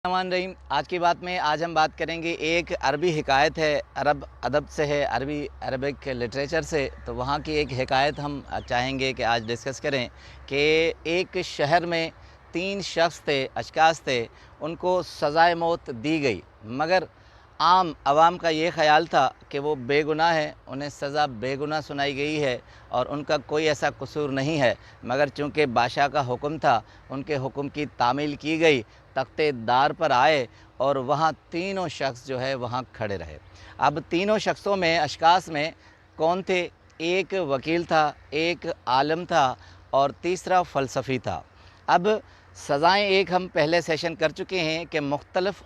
रहमान रहीम। आज की बात में आज हम बात करेंगे, एक अरबी हिकायत है, अरब अदब से है, अरबिक लिटरेचर से। तो वहाँ की एक हिकायत हम चाहेंगे कि आज डिस्कस करें कि एक शहर में 3 शख्स थे, अशखास थे, उनको सज़ाए मौत दी गई। मगर आम आवाम का ये ख़याल था कि वो बेगुनाह है, उन्हें सज़ा बेगुनाह सुनाई गई है और उनका कोई ऐसा कसूर नहीं है। मगर चूँकि बादशाह का हुक्म था, उनके हुक्म की तामील की गई, तख्ते दार पर आए और वहाँ तीनों शख्स जो है वहाँ खड़े रहे। अब तीनों शख्सों में, अशखास में कौन थे? एक वकील था, एक आलम था और तीसरा फ़लसफ़ी था। अब सज़ाएँ एक हम पहले सेशन कर चुके हैं कि मुख्तलिफ़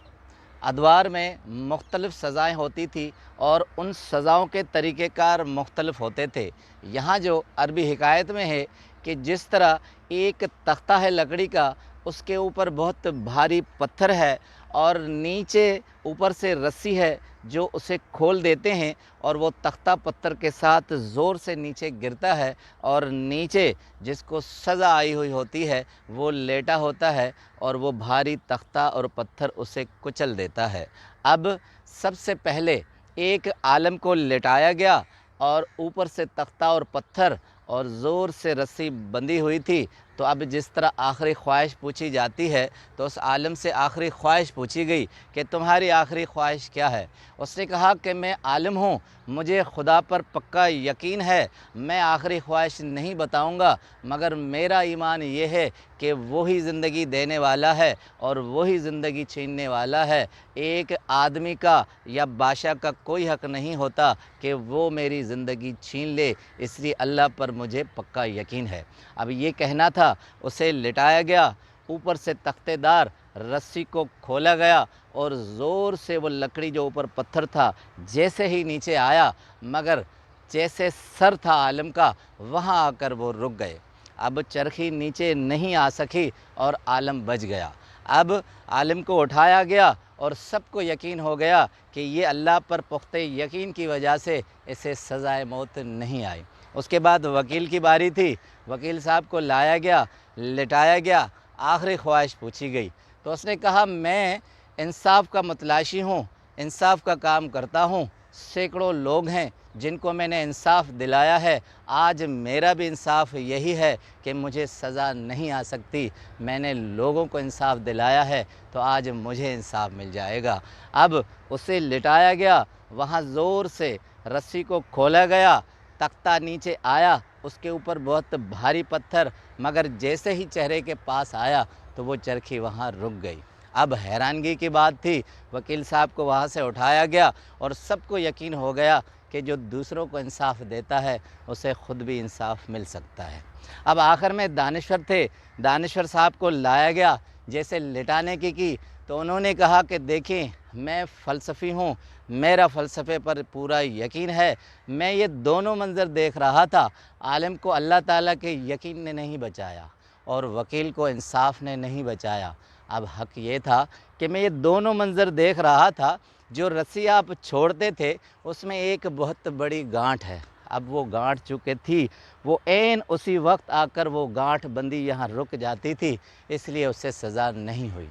अदवार में मुख्तलिफ़ सज़ाएँ होती थी और उन सज़ाओं के तरीक़ेकार मुख्तलिफ़ होते थे। यहाँ जो अरबी हिकायत में है कि जिस तरह एक तख्ता है लकड़ी का, उसके ऊपर बहुत भारी पत्थर है और नीचे ऊपर से रस्सी है जो उसे खोल देते हैं और वो तख्ता पत्थर के साथ ज़ोर से नीचे गिरता है और नीचे जिसको सज़ा आई हुई होती है वो लेटा होता है और वो भारी तख्ता और पत्थर उसे कुचल देता है। अब सबसे पहले एक आलम को लेटाया गया और ऊपर से तख्ता और पत्थर और ज़ोर से रस्सी बंधी हुई थी। तो अब जिस तरह आखिरी ख्वाहिश पूछी जाती है, तो उस आलम से आखिरी ख्वाहिश पूछी गई कि तुम्हारी आखिरी ख्वाहिश क्या है? उसने कहा कि मैं आलिम हूँ, मुझे खुदा पर पक्का यकीन है, मैं आखिरी ख्वाहिश नहीं बताऊँगा, मगर मेरा ईमान ये है कि वही ज़िंदगी देने वाला है और वही ज़िंदगी छीनने वाला है। एक आदमी का या बादशाह का कोई हक़ नहीं होता कि वो मेरी ज़िंदगी छीन ले, इसलिए अल्लाह पर मुझे पक्का यकीन है। अब ये कहना था, उसे लिटाया गया, ऊपर से तख्तेदार रस्सी को खोला गया और ज़ोर से वो लकड़ी जो ऊपर पत्थर था जैसे ही नीचे आया, मगर जैसे सर था आलम का, वहाँ आकर वो रुक गए। अब चरखी नीचे नहीं आ सकी और आलम बच गया। अब आलिम को उठाया गया और सबको यकीन हो गया कि ये अल्लाह पर पुख्ते यकीन की वजह से इसे सज़ाए मौत नहीं आई। उसके बाद वकील की बारी थी। वकील साहब को लाया गया, लिटाया गया, आखिरी ख्वाहिश पूछी गई। तो उसने कहा, मैं इंसाफ का मतलाशी हूँ, इंसाफ का काम करता हूँ, सैकड़ों लोग हैं जिनको मैंने इंसाफ दिलाया है। आज मेरा भी इंसाफ यही है कि मुझे सज़ा नहीं आ सकती, मैंने लोगों को इंसाफ दिलाया है, तो आज मुझे इंसाफ मिल जाएगा। अब उसे लिटाया गया, वहाँ ज़ोर से रस्सी को खोला गया, तख्ता नीचे आया, उसके ऊपर बहुत भारी पत्थर, मगर जैसे ही चेहरे के पास आया तो वो चरखी वहाँ रुक गई। अब हैरानगी की बात थी, वकील साहब को वहाँ से उठाया गया और सबको यकीन हो गया कि जो दूसरों को इंसाफ देता है उसे ख़ुद भी इंसाफ मिल सकता है। अब आखिर में दानिश्वर थे, दानिश्वर साहब को लाया गया। जैसे लिटाने की तो उन्होंने कहा कि देखें, मैं फ़लसफ़ी हूँ, मेरा फ़लसफ़े पर पूरा यकीन है। मैं ये दोनों मंज़र देख रहा था, आलिम को अल्लाह ताला के यकीन ने नहीं बचाया और वकील को इंसाफ ने नहीं बचाया। अब हक़ ये था कि मैं ये दोनों मंज़र देख रहा था। जो रस्सी आप छोड़ते थे उसमें एक बहुत बड़ी गांठ है। अब वो गांठ चूँकि थी, वो ऐन उसी वक्त आकर वो गांठ बंदी यहाँ रुक जाती थी, इसलिए उससे सज़ा नहीं हुई।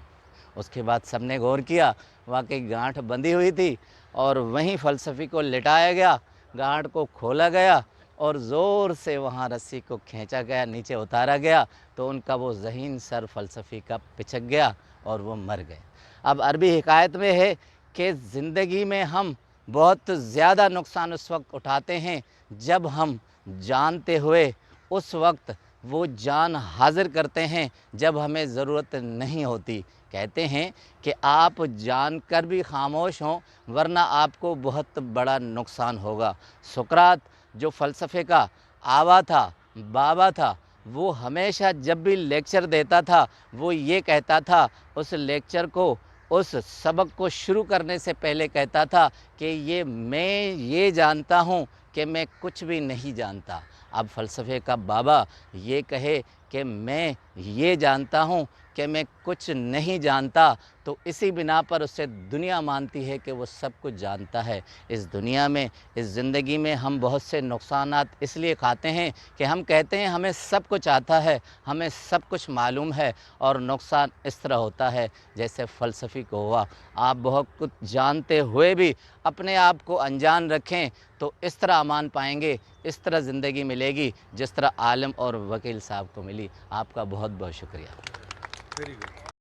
उसके बाद सबने गौर किया, वाकई गांठ बंधी हुई थी और वहीं फ़लसफ़ी को लिटाया गया, गांठ को खोला गया और ज़ोर से वहाँ रस्सी को खींचा गया, नीचे उतारा गया, तो उनका वो ज़हीन सर फ़लसफ़ी का पिचक गया और वो मर गए। अब अरबी हिकायत में है कि ज़िंदगी में हम बहुत ज़्यादा नुकसान उस वक्त उठाते हैं जब हम जानते हुए उस वक्त वो जान हाज़िर करते हैं जब हमें ज़रूरत नहीं होती। कहते हैं कि आप जानकर भी खामोश हों, वरना आपको बहुत बड़ा नुकसान होगा। सुकरात जो फ़लसफ़े का आवा था, बाबा था, वो हमेशा जब भी लेक्चर देता था वो ये कहता था, उस लेक्चर को, उस सबक को शुरू करने से पहले कहता था कि मैं ये जानता हूँ कि मैं कुछ भी नहीं जानता। अब फ़लसफ़े का बाबा ये कहे کہ میں یہ جانتا ہوں کہ میں کچھ نہیں جانتا، تو اسی بنا پر اسے دنیا مانتی ہے کہ وہ سب کچھ جانتا ہے۔ اس دنیا میں، اس زندگی میں ہم بہت سے نقصانات اس لیے کھاتے ہیں کہ ہم کہتے ہیں ہمیں سب کچھ آتا ہے، ہمیں سب کچھ معلوم ہے، اور نقصان اس طرح ہوتا ہے جیسے فلسفی کو ہوا۔ آپ بہت کچھ جانتے ہوئے بھی اپنے آپ کو انجان رکھیں تو اس طرح امان پائیں گے، اس طرح زندگی ملے گی جس طرح عالم اور وکیل صاحب کو ملی۔ آپ کا بہت بہت شکریہ۔ Very good.